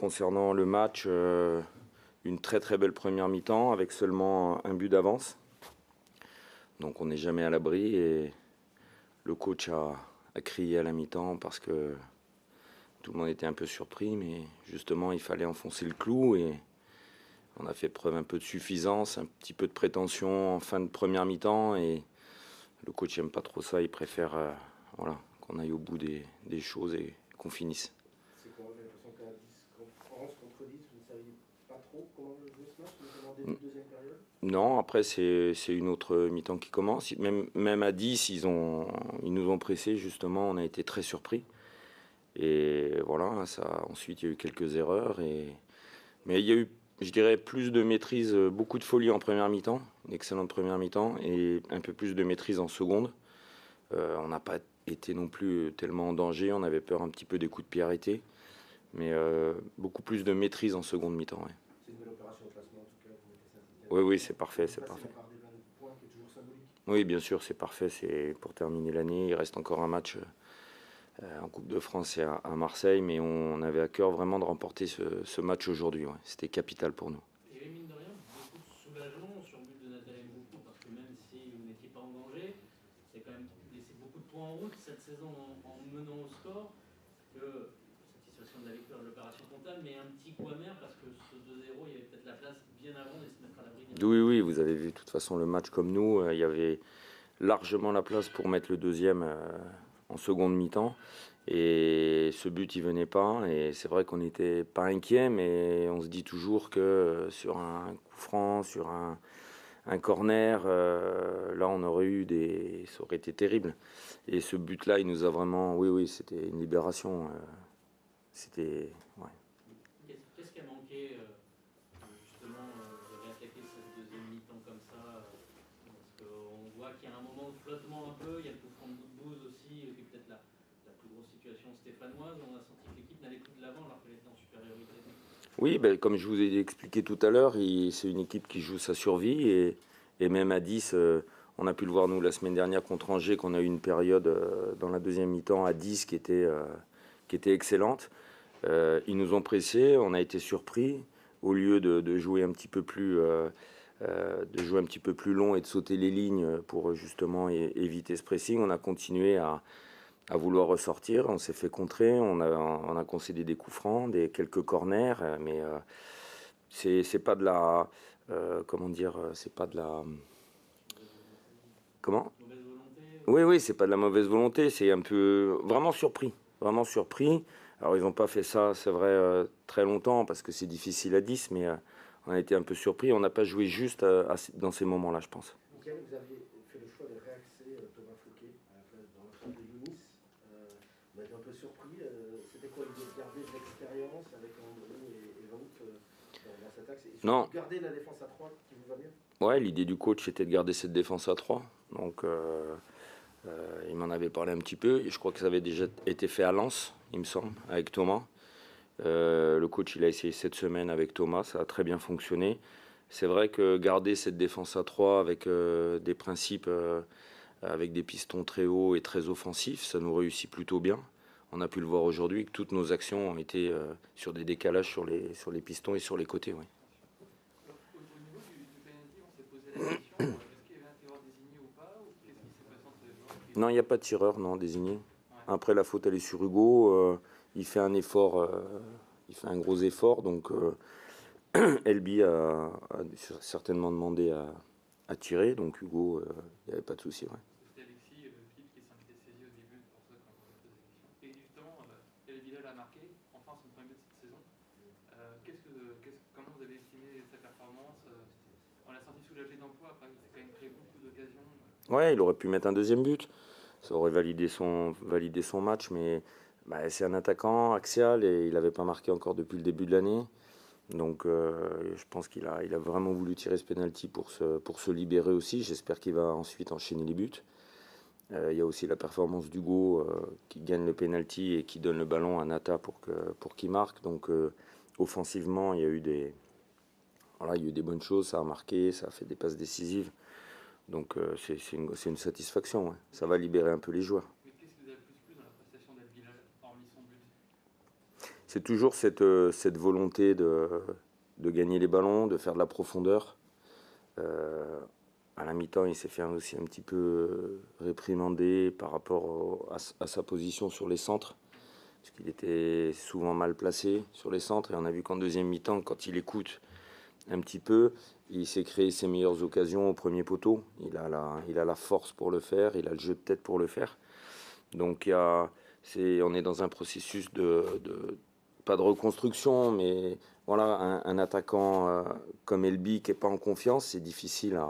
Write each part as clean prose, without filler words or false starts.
concernant le match, une très belle première mi-temps avec seulement un but d'avance. Donc on n'est jamais à l'abri et le coach a crié à la mi-temps parce que tout le monde était un peu surpris, mais justement il fallait enfoncer le clou et on a fait preuve un peu de suffisance, un petit peu de prétention en fin de première mi-temps et le coach n'aime pas trop ça, il préfère voilà, qu'on aille au bout des choses et qu'on finisse. C'est quoi, j'ai l'impression qu'à 11 contre 10, vous ne saviez pas trop comment jouer ce match, notamment début de deuxième période? Non, après c'est une autre mi-temps qui commence. Même à 10, ils nous ont pressés justement, on a été très surpris. Et voilà, ensuite il y a eu quelques erreurs. Mais il y a eu, je dirais, plus de maîtrise, beaucoup de folie en première mi-temps, une excellente première mi-temps, et un peu plus de maîtrise en seconde. On n'a pas été non plus tellement en danger, on avait peur un petit peu des coups de pied arrêtés. Mais beaucoup plus de maîtrise en seconde mi-temps. Ouais. C'est une belle opération au classement en tout cas. Oui, c'est parfait, c'est parfait. Points qui est toujours symbolique. Oui, bien sûr, c'est parfait. C'est pour terminer l'année. Il reste encore un match en Coupe de France et à Marseille, mais on avait à cœur vraiment de remporter ce match aujourd'hui. Ouais. C'était capital pour nous. Et mine de rien, beaucoup de soulagement sur le but de Nathalie Mboukou, parce que même si vous n'étiez pas en danger, c'est quand même laissé beaucoup de points en route cette saison en menant au score. Que satisfaction de la victoire de l'opération comptable, mais un petit coup amer parce que ce 2-0, il y avait peut-être la place bien avant de se mettre à l'abri. Oui, vous avez vu de toute façon le match comme nous. Il y avait largement la place pour mettre le deuxième en seconde mi-temps. Et ce but, il venait pas. Et c'est vrai qu'on n'était pas inquiet, mais on se dit toujours que sur un coup franc, sur un corner, là, on aurait eu ça aurait été terrible. Et ce but-là, il nous a vraiment... Oui, c'était une libération. C'était... Ouais. Qu'est-ce qui a manqué justement de réattaquer cette deuxième mi-temps comme ça parce qu'on voit qu'il y a un moment de flottement un peu, il y a le coup franc de Boudbouz aussi, qui est peut-être la plus grosse situation stéphanoise. On a senti que l'équipe n'allait plus de l'avant alors qu'elle était en supériorité. Oui, comme je vous ai expliqué tout à l'heure, c'est une équipe qui joue sa survie et même à 10, on a pu le voir nous la semaine dernière contre Angers, qu'on a eu une période dans la deuxième mi-temps à 10 qui était excellente. Ils nous ont pressés, on a été surpris. Au lieu de jouer un petit peu plus long et de sauter les lignes pour justement éviter ce pressing, on a continué à vouloir ressortir. On s'est fait contrer, on a concédé des coups francs, quelques corners, mais c'est pas de la... comment dire, c'est pas de la... Comment ? Mauvaise volonté. Oui, c'est pas de la mauvaise volonté, c'est un peu... Vraiment surpris. Alors ils n'ont pas fait ça, c'est vrai, très longtemps, parce que c'est difficile à 10, mais on a été un peu surpris. On n'a pas joué juste dans ces moments-là, je pense. Mickaël, vous aviez fait le choix de réaxer Thomas Fouquet dans la place de Younis. On a été un peu surpris. C'était quoi l'idée de garder de l'expérience avec André et Vogt dans cet axe et Non. de garder la défense à 3 qui vous va bien? Ouais, l'idée du coach c'était de garder cette défense à 3. Donc il m'en avait parlé un petit peu. Et je crois que ça avait déjà été fait à Lens, il me semble, avec Thomas. Le coach il a essayé cette semaine avec Thomas, ça a très bien fonctionné. C'est vrai que garder cette défense à 3 avec des principes, avec des pistons très hauts et très offensifs, ça nous réussit plutôt bien. On a pu le voir aujourd'hui que toutes nos actions ont été sur des décalages sur les pistons et sur les côtés. Oui. Au niveau du penalty, on s'est posé la question, est-ce qu'il y avait un tireur désigné ou pas, ou qu'est-ce qui s'est passé entre les joueurs? Non, il n'y a pas de tireur désigné. Ouais. Après la faute elle est sur Hugo, il fait un effort, il fait un gros effort, donc Elbi a certainement demandé à tirer, donc Hugo, il n'y avait pas de souci. Ouais. C'était Alexis Philippe qui s'était saisi au début, pour ça qu'on posait la question. Et justement, El Bilal a marqué, enfin son premier but de cette saison. Comment vous avez estimé sa performance? On l'a senti soulagé d'emploi, après il s'est quand même créé beaucoup d'occasions. Ouais, il aurait pu mettre un deuxième but, ça aurait validé son match, mais c'est un attaquant axial et il n'avait pas marqué encore depuis le début de l'année. Donc je pense qu'il a vraiment voulu tirer ce penalty pour se libérer aussi. J'espère qu'il va ensuite enchaîner les buts. Il y a aussi la performance d'Hugo qui gagne le penalty et qui donne le ballon à Nata pour qu'il marque. Donc offensivement, il y a eu des bonnes choses, ça a marqué, ça a fait des passes décisives. Donc c'est une satisfaction, ouais. Ça va libérer un peu les joueurs. Mais qu'est-ce qui vous a le plus plu dans la prestation d'El Bilal, hormis son but? c'est toujours cette volonté de gagner les ballons, de faire de la profondeur. À la mi-temps, il s'est fait aussi un petit peu réprimander par rapport à sa position sur les centres, parce qu'il était souvent mal placé sur les centres. Et on a vu qu'en deuxième mi-temps, quand il écoute un petit peu, il s'est créé ses meilleures occasions au premier poteau. Il a la force pour le faire, il a le jeu de tête pour le faire. Donc on est dans un processus pas de reconstruction, mais voilà, un attaquant comme Elby qui n'est pas en confiance, c'est difficile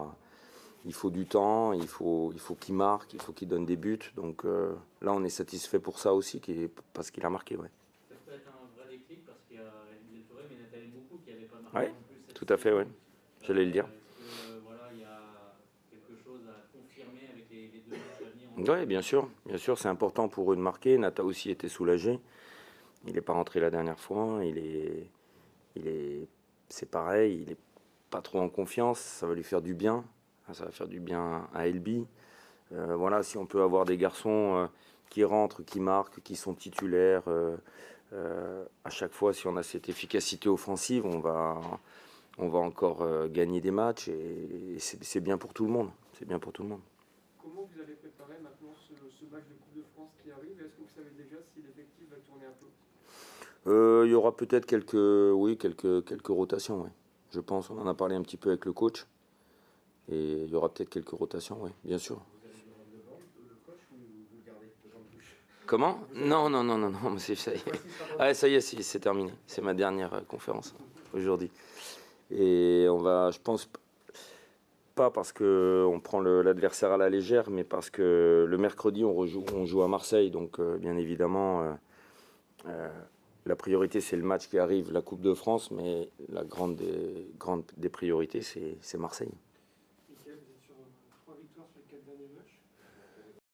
il faut du temps, il faut qu'il marque, il faut qu'il donne des buts. Donc là, on est satisfait pour ça aussi, parce qu'il a marqué. Ouais. Ça peut être un vrai déclic parce qu'il y a Emile Touré, mais Nathalie Moukou qui n'avait pas marqué Ouais, non plus cette tout à fait, saison. ouais. J'allais le dire. Est-ce que voilà, il y a quelque chose à confirmer avec les 2 matchs à venir? Oui, bien sûr, c'est important pour eux de marquer. Nata aussi était soulagé. Il n'est pas rentré la dernière fois. C'est pareil, il n'est pas trop en confiance. Ça va lui faire du bien. Ça va faire du bien à Elby. Voilà, si on peut avoir des garçons qui rentrent, qui marquent, qui sont titulaires, à chaque fois, si on a cette efficacité offensive, on va encore gagner des matchs et c'est bien pour tout le monde. C'est bien pour tout le monde. Comment vous allez préparer maintenant ce match de Coupe de France qui arrive? Est-ce que vous savez déjà si l'effectif va tourner un peu? Il y aura peut-être quelques rotations, ouais. Je pense, on en a parlé un petit peu avec le coach. Et il y aura peut-être quelques rotations, oui, bien sûr. Vous allez le vendre, le coach, ou vous le gardez devant le bouche? Comment ? Non, ça y est. Ah, ça y est, c'est terminé. C'est ma dernière conférence aujourd'hui. Et on va, je pense, pas parce qu'on prend l'adversaire à la légère, mais parce que le mercredi, on joue à Marseille. Donc, bien évidemment, la priorité, c'est le match qui arrive, la Coupe de France, mais la grande des priorités, c'est Marseille. Michael, vous êtes sur 3 victoires sur les 4 derniers matchs.